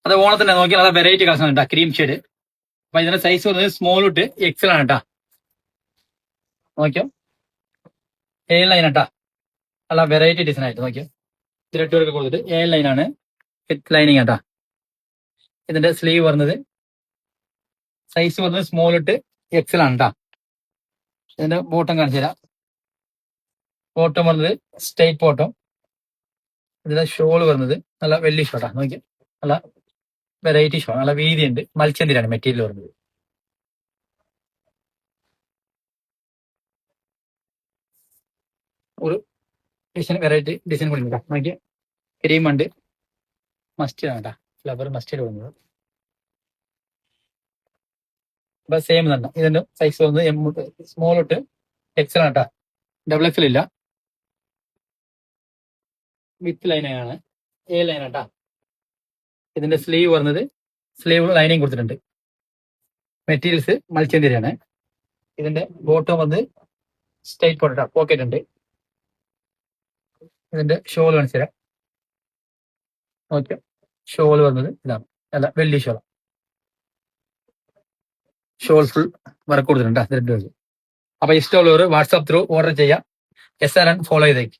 അത് ഓണത്തിന് നോക്കിയാൽ അത് വെറൈറ്റി കളക്ഷൻ ഉണ്ടാ ക്രീം ഷെയ്ഡ്. അപ്പൊ ഇതിന്റെ സൈസ് വന്നത് സ്മോൾ തൊട്ട് എക്സൽ ആണ് കേട്ടാ. നോക്കിയോ എ ലൈൻ കേട്ടാ, അല്ല വെറൈറ്റി ഡിസൈൻ ആയിട്ട് നോക്കിയോ. ത്രെഡ് വർക്ക് കൊടുത്തിട്ട് എ ലൈൻ ആണ് വിത്ത് ലൈനിങ് കേട്ടാ. ഇതിന്റെ സ്ലീവ് വരുന്നത് സൈസ് വരുന്നത് സ്മോൾ തൊട്ട് എക്സൽ ആണ് കേട്ടാ. ഇതിന്റെ ബോട്ടം കാണിച്ചു തരാം. ബോട്ടം വരുന്നത് സ്ട്രൈറ്റ് ബോട്ടം. ഇതിന്റെ ഷോൾ വരുന്നത് നല്ല വലിയ ഷോട്ടാ. നോക്കിയോ നല്ല വെറൈറ്റി ഷോ, നല്ല വീതിയുണ്ട്. മത്സ്യന്തിരാണ് മെറ്റീരിയൽ വരുന്നത്. ഒരു ഡിസൈൻ വെറൈറ്റി ഡിസൈൻ കൂടി നോക്കിയ ക്രീം ഉണ്ട്, മസ്റ്റേഡ് ആണ് കേട്ടാ. ഫ്ലവർ മസ്റ്റേഡ് വരുന്നത്. അപ്പൊ സെയിം തന്നെ. ഇതിന്റെ സൈസ് വന്നത് സ്മോൾ തൊട്ട് എക്സൽ ആണ് കേട്ടാ. ഡബിൾ എക്സൽ ഇല്ല. വിത്ത് ലൈനാണ്, എ ലൈൻ കേട്ടാ. ഇതിന്റെ സ്ലീവ് വരുന്നത് സ്ലീവ് ലൈനിങ് കൊടുത്തിട്ടുണ്ട്. മെറ്റീരിയൽസ് മത്സ്യന്തിരാണ്. ഇതിന്റെ ബോട്ടം വന്ന് സ്ട്രൈറ്റ് പോട്ടാ, പോക്കറ്റ് ഉണ്ട്. ഇതിന്റെ ഷോൾ കാണിച്ചു തരാം. ഓക്കെ, ഷോൾ വന്നത് ഇതാണ്, അല്ല വലിയ ഷോൾ. ഷോൾ ഫുൾ വർക്ക് കൊടുത്തിട്ടുണ്ട് ത്രെഡ് വർക്ക്. അപ്പൊ ഇഷ്ടമുള്ളവർ വാട്സാപ്പ് ത്രൂ ഓർഡർ ചെയ്യാം. SRN ഫോളോ ചെയ്തേക്ക്.